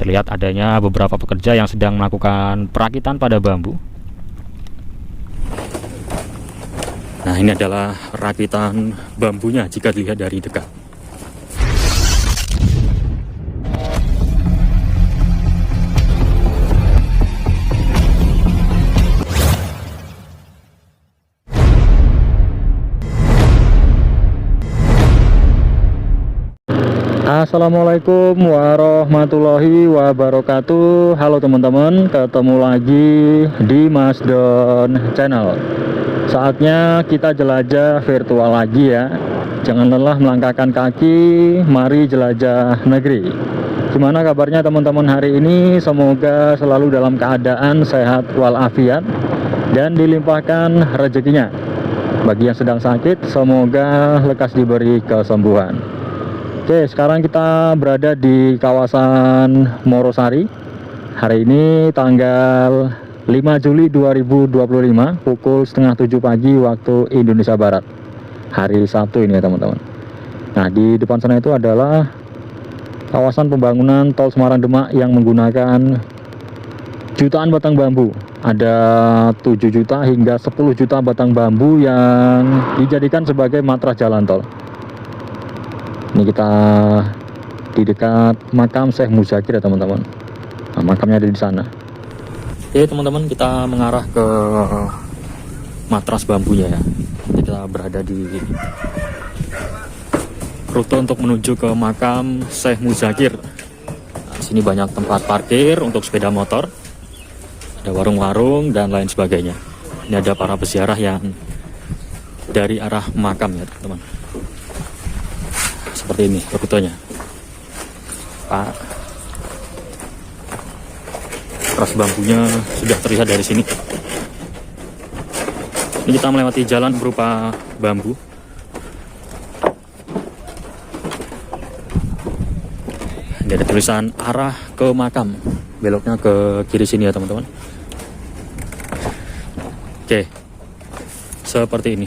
terlihat adanya beberapa pekerja yang sedang melakukan perakitan pada bambu. Nah, ini adalah rakitan bambunya jika dilihat dari dekat. Assalamualaikum warahmatullahi wabarakatuh. Halo teman-teman, ketemu lagi di Mas Don Channel. Saatnya kita jelajah virtual lagi ya. Jangan lelah melangkahkan kaki, mari jelajah negeri. Gimana kabarnya teman-teman hari ini? Semoga selalu dalam keadaan sehat walafiat dan dilimpahkan rezekinya. Bagi yang sedang sakit, semoga lekas diberi kesembuhan. Oke, sekarang kita berada di kawasan Morosari. Hari ini tanggal 5 Juli 2025 pukul setengah 7 pagi waktu Indonesia Barat. Hari Sabtu ini ya teman-teman. Nah, di depan sana itu adalah kawasan pembangunan Tol Semarang Demak yang menggunakan jutaan batang bambu. Ada 7 juta hingga 10 juta batang bambu yang dijadikan sebagai matras jalan tol. Ini kita di dekat makam Syekh Muzakir ya teman-teman. Nah, makamnya ada di sana. Oke teman-teman, kita mengarah ke matras bambunya ya. Kita berada di rute untuk menuju ke makam Syekh Muzakir. Nah, sini banyak tempat parkir untuk sepeda motor, ada warung-warung dan lain sebagainya. Ini ada para peziarah yang dari arah makam ya teman-teman. Seperti ini rutenya. Pak, matras bambunya sudah terlihat dari sini. Ini kita melewati jalan berupa bambu. Ini ada tulisan arah ke makam, beloknya ke kiri sini ya teman-teman. Oke, seperti ini.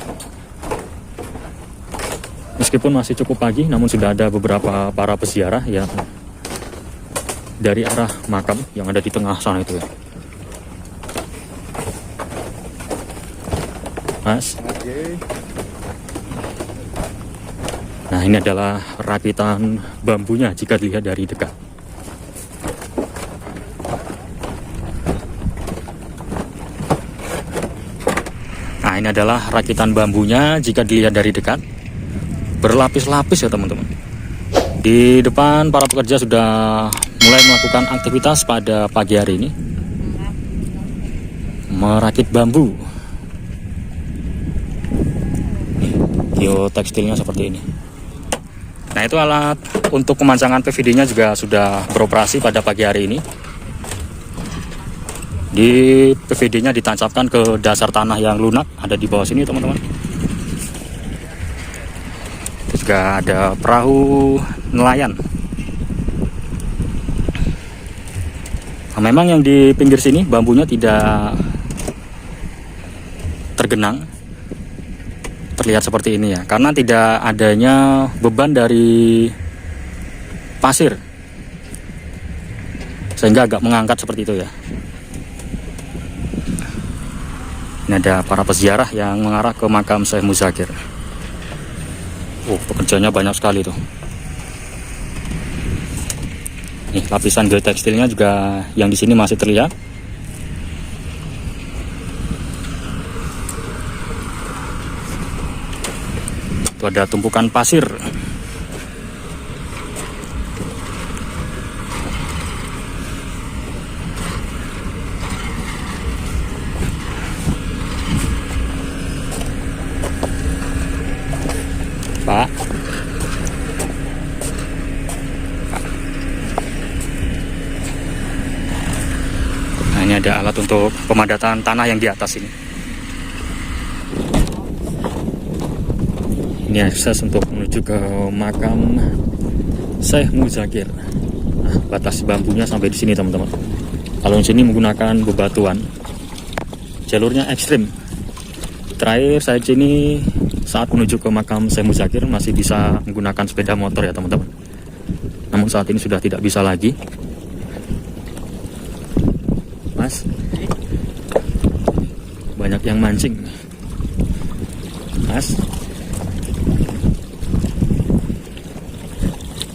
Meskipun masih cukup pagi, namun sudah ada beberapa para peziarah yang dari arah makam yang ada di tengah sana itu ya. Mas. Nah, ini adalah rakitan bambunya jika dilihat dari dekat. Nah, ini adalah rakitan bambunya jika dilihat dari dekat. Berlapis-lapis ya teman-teman. Di depan para pekerja sudah mulai melakukan aktivitas pada pagi hari ini, merakit bambu. Geotekstilnya seperti ini. Nah, itu alat untuk pemancangan PVD-nya juga sudah beroperasi pada pagi hari ini. Di PVD-nya ditancapkan ke dasar tanah yang lunak, ada di bawah sini teman-teman. Juga ada perahu nelayan. Nah, memang yang di pinggir sini bambunya tidak tergenang, terlihat seperti ini ya, karena tidak adanya beban dari pasir sehingga agak mengangkat seperti itu ya. Ini ada para peziarah yang mengarah ke makam Syekh Muzakir. Pekerjanya banyak sekali tuh. Nih, lapisan geotekstilnya juga yang di sini masih terlihat. Itu ada tumpukan pasir. Pak. Nah, ini ada alat untuk pemadatan tanah yang di atas ini. Ini akses untuk menuju ke makam Syekh Muzakir. Nah, batas bambunya sampai di sini teman-teman. Kalau di sini menggunakan bebatuan, jalurnya ekstrim. Terakhir saya di sini saat menuju ke makam Syekh Muzakir masih bisa menggunakan sepeda motor ya teman-teman. Namun saat ini sudah tidak bisa lagi. yang mancing. Mas.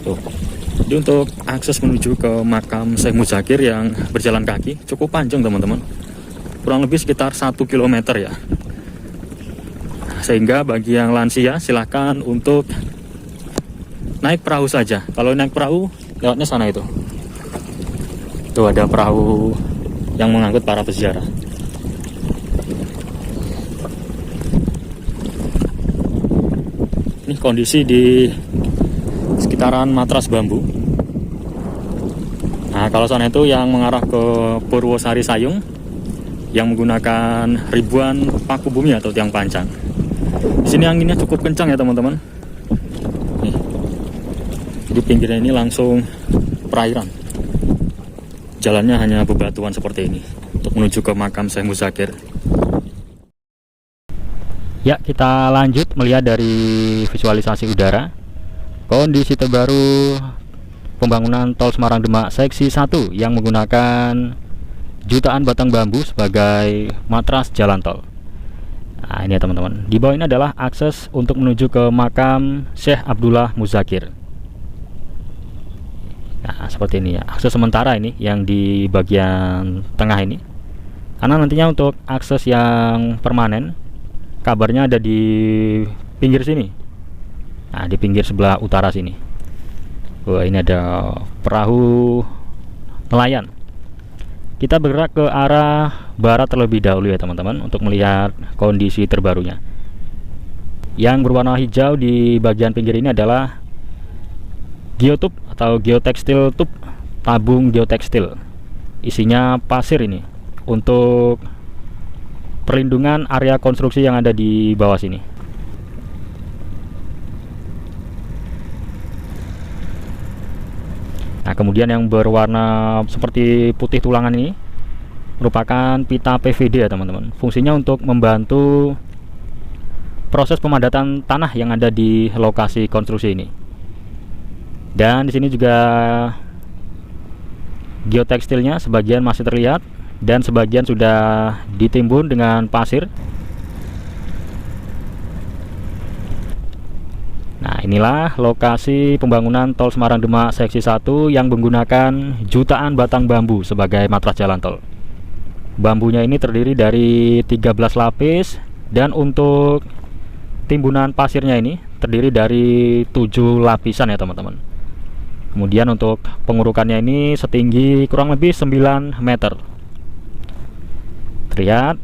Tuh. Jadi untuk akses menuju ke makam Syekh Muzakir yang berjalan kaki cukup panjang teman-teman, kurang lebih sekitar 1 km ya. Sehingga bagi yang lansia silahkan untuk naik perahu saja. Kalau naik perahu lewatnya sana itu. Tuh ada perahu yang mengangkut para peziarah. Ini kondisi di sekitaran Matras Bambu. Nah, kalau sana itu yang mengarah ke Purwosari Sayung yang menggunakan ribuan paku bumi atau tiang pancang. Di sini anginnya cukup kencang ya teman-teman. Nih. Di pinggirnya ini langsung perairan. Jalannya hanya bebatuan seperti ini untuk menuju ke makam Syekh Muzakir. Ya, kita lanjut melihat dari visualisasi udara. Kondisi terbaru pembangunan Tol Semarang Demak Seksi 1 yang menggunakan jutaan batang bambu sebagai matras jalan tol. Nah, ini ya teman-teman. Di bawah ini adalah akses untuk menuju ke makam Syekh Abdullah Muzakir. Nah, seperti ini ya. Akses sementara ini yang di bagian tengah ini. Karena nantinya untuk akses yang permanen kabarnya ada di pinggir sini. Nah, di pinggir sebelah utara sini. Wah, ini ada perahu nelayan. Kita bergerak ke arah barat terlebih dahulu ya teman-teman untuk melihat kondisi terbarunya. Yang berwarna hijau di bagian pinggir ini adalah geotube atau geotekstil tube, tabung geotekstil. Isinya pasir ini untuk perlindungan area konstruksi yang ada di bawah sini. Nah, kemudian yang berwarna seperti putih tulangan ini merupakan pita PVD ya teman-teman. Fungsinya untuk membantu proses pemadatan tanah yang ada di lokasi konstruksi ini. Dan di sini juga geotekstilnya sebagian masih terlihat dan sebagian sudah ditimbun dengan pasir. Nah, inilah lokasi pembangunan Tol Semarang Demak Seksi 1 yang menggunakan jutaan batang bambu sebagai matras jalan tol. Bambunya ini terdiri dari 13 lapis dan untuk timbunan pasirnya ini terdiri dari 7 lapisan ya teman-teman. Kemudian untuk pengurukannya ini setinggi kurang lebih 9 meter. Terlihat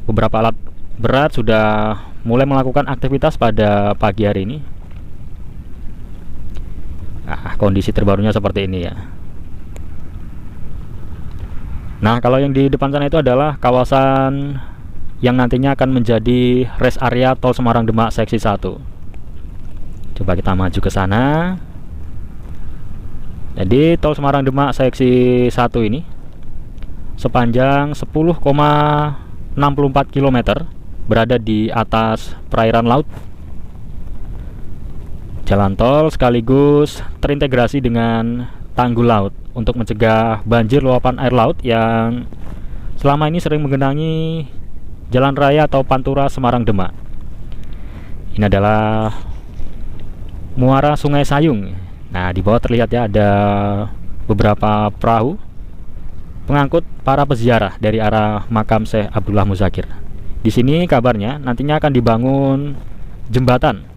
beberapa alat berat sudah mulai melakukan aktivitas pada pagi hari ini. Nah, kondisi terbarunya seperti ini ya. Nah, kalau yang di depan sana itu adalah kawasan yang nantinya akan menjadi rest area Tol Semarang Demak Seksi 1. Coba kita maju ke sana. Jadi Tol Semarang Demak Seksi 1 ini sepanjang 10,64 km berada di atas perairan laut. Jalan tol sekaligus terintegrasi dengan tanggul laut untuk mencegah banjir luapan air laut yang selama ini sering menggenangi jalan raya atau pantura Semarang Demak. Ini adalah muara Sungai Sayung. Nah, di bawah terlihat ya ada beberapa perahu pengangkut para peziarah dari arah makam Syekh Abdullah Muzakir. Di sini kabarnya nantinya akan dibangun jembatan.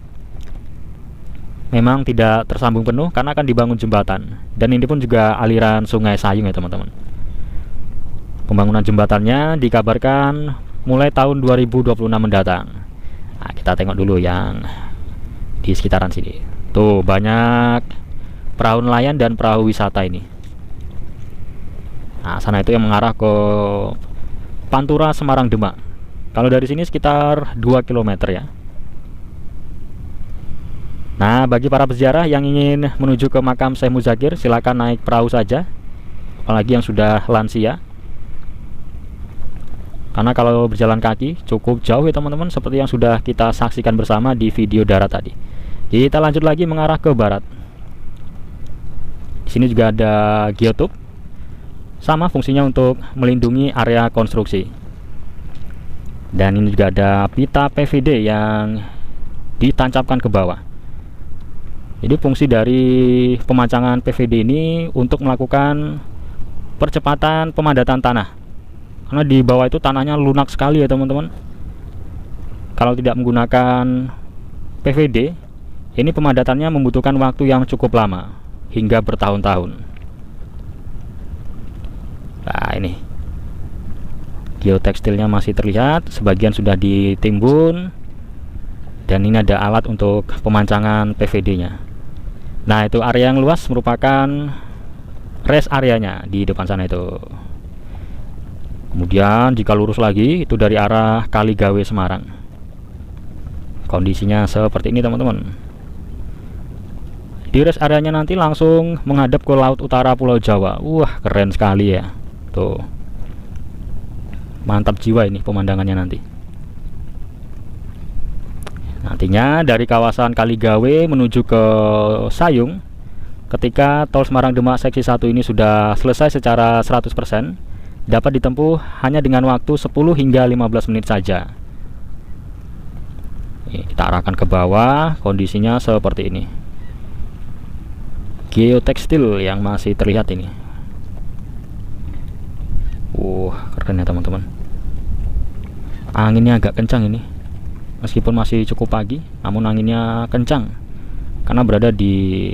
Memang tidak tersambung penuh karena akan dibangun jembatan, dan ini pun juga aliran Sungai Sayung ya teman-teman. Pembangunan jembatannya dikabarkan mulai tahun 2026 mendatang. Nah, kita tengok dulu yang di sekitaran sini. Tuh banyak perahu nelayan dan perahu wisata ini. Nah, sana itu yang mengarah ke Pantura Semarang Demak. Kalau dari sini sekitar 2 km ya. Nah, bagi para peziarah yang ingin menuju ke makam Syekh Muzakir, silakan naik perahu saja, apalagi yang sudah lansia. Karena kalau berjalan kaki cukup jauh ya teman-teman, seperti yang sudah kita saksikan bersama di video darat tadi. Kita lanjut lagi mengarah ke barat. Di sini juga ada geotube, sama fungsinya untuk melindungi area konstruksi. Dan ini juga ada pita PVD yang ditancapkan ke bawah. Jadi fungsi dari pemancangan PVD ini untuk melakukan percepatan pemadatan tanah, karena di bawah itu tanahnya lunak sekali ya teman-teman. Kalau tidak menggunakan PVD, ini pemadatannya membutuhkan waktu yang cukup lama, hingga bertahun-tahun. Nah, ini geotekstilnya masih terlihat, sebagian sudah ditimbun, dan ini ada alat untuk pemancangan PVD-nya. Nah, itu area yang luas merupakan rest areanya di depan sana itu. Kemudian jika lurus lagi itu dari arah Kaligawe Semarang. Kondisinya seperti ini teman-teman. Di rest areanya nanti langsung menghadap ke laut utara Pulau Jawa. Wah, keren sekali ya. Tuh. Mantap jiwa ini pemandangannya nanti. Nantinya dari kawasan Kaligawe menuju ke Sayung, ketika tol Semarang Demak seksi 1 ini sudah selesai secara 100%, dapat ditempuh hanya dengan waktu 10 hingga 15 menit saja. Kita arahkan ke bawah, kondisinya seperti ini. Geotekstil yang masih terlihat ini. Keren ya teman-teman. Anginnya agak kencang ini. Meskipun masih cukup pagi, namun anginnya kencang karena berada di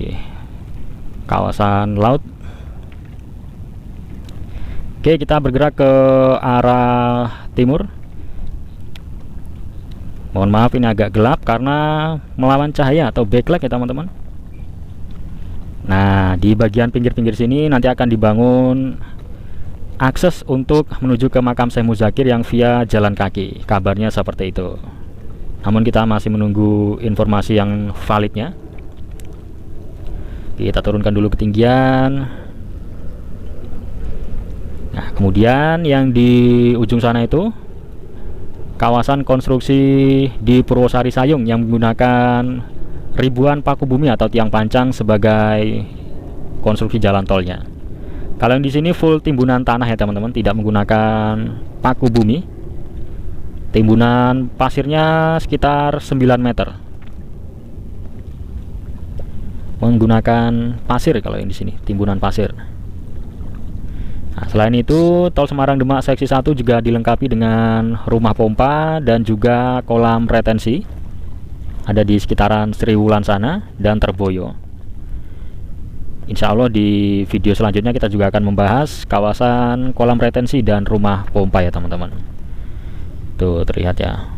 kawasan laut. Oke, kita bergerak ke arah timur. Mohon maaf ini agak gelap karena melawan cahaya atau backlight ya teman-teman. Nah, di bagian pinggir-pinggir sini nanti akan dibangun akses untuk menuju ke makam Syekh Muzakir yang via jalan kaki. Kabarnya seperti itu. Namun kita masih menunggu informasi yang validnya. Kita turunkan dulu ketinggian. Nah, kemudian yang di ujung sana itu kawasan konstruksi di Purwosari Sayung yang menggunakan ribuan paku bumi atau tiang pancang sebagai konstruksi jalan tolnya. Kalau yang di sini full timbunan tanah ya teman-teman, tidak menggunakan paku bumi. Timbunan pasirnya sekitar 9 meter. Menggunakan pasir kalau yang di sini, timbunan pasir. Nah, selain itu, tol Semarang Demak seksi 1 juga dilengkapi dengan rumah pompa dan juga kolam retensi. Ada di sekitaran Sriwulan sana dan Terboyo. Insya Allah di video selanjutnya kita juga akan membahas kawasan kolam retensi dan rumah pompa ya teman-teman. Tuh terlihat ya,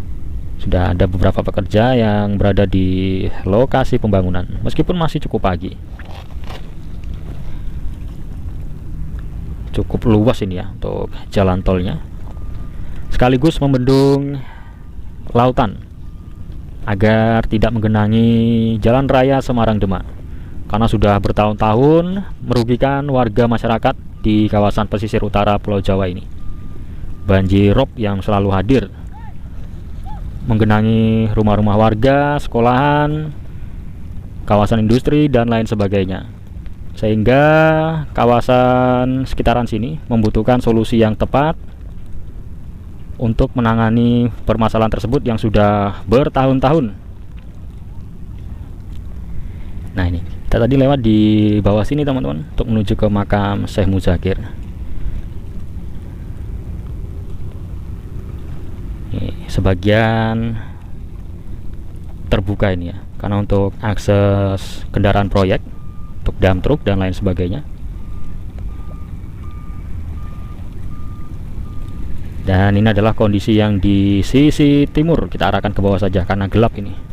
sudah ada beberapa pekerja yang berada di lokasi pembangunan meskipun masih cukup pagi. Cukup luas ini ya untuk jalan tolnya, sekaligus membendung lautan agar tidak menggenangi jalan raya Semarang Demak, karena sudah bertahun-tahun merugikan warga masyarakat di kawasan pesisir utara Pulau Jawa ini. Banjir rob yang selalu hadir menggenangi rumah-rumah warga, sekolahan, kawasan industri dan lain sebagainya, sehingga kawasan sekitaran sini membutuhkan solusi yang tepat untuk menangani permasalahan tersebut yang sudah bertahun-tahun. Nah, ini kita tadi lewat di bawah sini teman-teman untuk menuju ke makam Syekh Muzakir. Sebagian terbuka ini ya, karena untuk akses kendaraan proyek, untuk dump truck dan lain sebagainya. Dan ini adalah kondisi yang di sisi timur. Kita arahkan ke bawah saja karena gelap ini.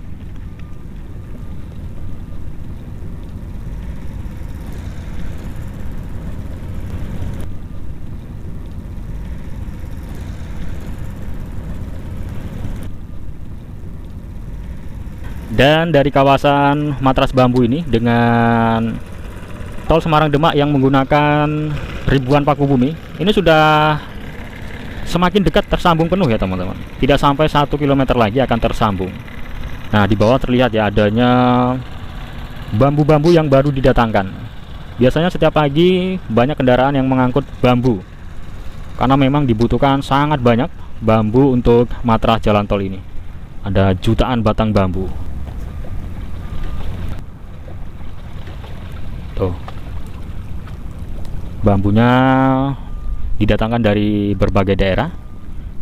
Dan dari kawasan Matras Bambu ini dengan tol Semarang Demak yang menggunakan ribuan paku bumi, ini sudah semakin dekat tersambung penuh ya teman-teman. Tidak sampai 1 km lagi akan tersambung. Nah, di bawah terlihat ya adanya bambu-bambu yang baru didatangkan. Biasanya setiap pagi banyak kendaraan yang mengangkut bambu, karena memang dibutuhkan sangat banyak bambu untuk matras jalan tol ini. Ada jutaan batang bambu. Tuh, bambunya didatangkan dari berbagai daerah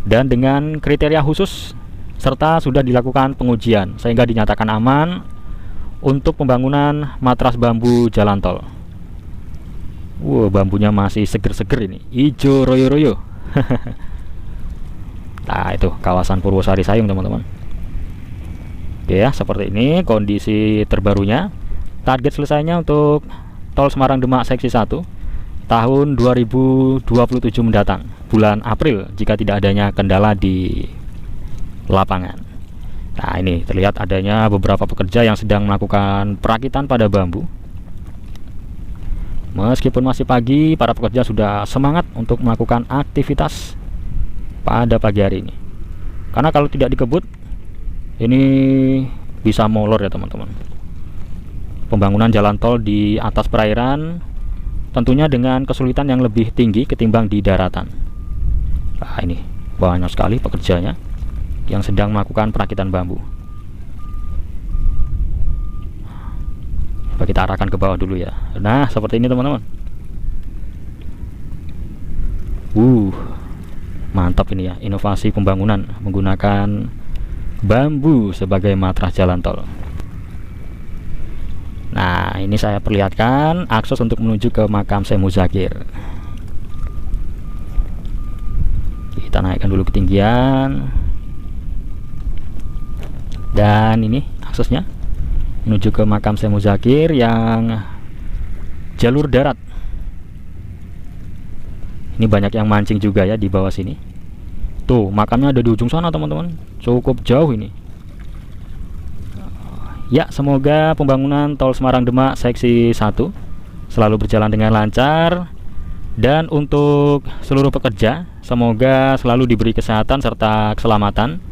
dan dengan kriteria khusus, serta sudah dilakukan pengujian sehingga dinyatakan aman untuk pembangunan matras bambu jalan tol. Wow, bambunya masih seger-seger ini, hijau royo-royo. Nah, itu kawasan Purwosari Sayung, teman-teman. Oke ya, seperti ini kondisi terbarunya. Target selesainya untuk tol Semarang Demak seksi 1 tahun 2027 mendatang, bulan April, jika tidak adanya kendala di lapangan. Nah, ini terlihat adanya beberapa pekerja yang sedang melakukan perakitan pada bambu. Meskipun masih pagi, para pekerja sudah semangat untuk melakukan aktivitas pada pagi hari ini. Karena kalau tidak dikebut, ini bisa molor ya teman-teman. Pembangunan jalan tol di atas perairan tentunya dengan kesulitan yang lebih tinggi ketimbang di daratan. Nah, ini banyak sekali pekerjanya yang sedang melakukan perakitan bambu. Coba kita arahkan ke bawah dulu ya. Nah, seperti ini teman-teman. Mantap ini ya, inovasi pembangunan menggunakan bambu sebagai matras jalan tol. Nah, ini saya perlihatkan akses untuk menuju ke makam Syekh Muzakir. Kita naikkan dulu ketinggian. Dan ini aksesnya menuju ke makam Syekh Muzakir yang jalur darat. Ini banyak yang mancing juga ya di bawah sini. Tuh, makamnya ada di ujung sana teman-teman. Cukup jauh ini. Ya, semoga pembangunan tol Semarang Demak seksi 1 selalu berjalan dengan lancar. Dan untuk seluruh pekerja, semoga selalu diberi kesehatan serta keselamatan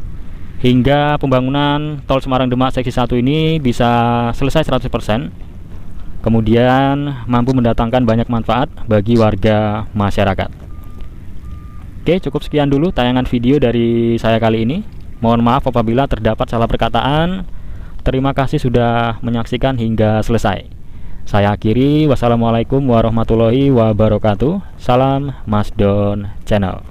hingga pembangunan tol Semarang Demak seksi 1 ini bisa selesai 100%. Kemudian mampu mendatangkan banyak manfaat bagi warga masyarakat. Oke, cukup sekian dulu tayangan video dari saya kali ini. Mohon maaf apabila terdapat salah perkataan. Terima kasih sudah menyaksikan hingga selesai. Saya akhiri, wassalamualaikum warahmatullahi wabarakatuh. Salam Masdon Channel.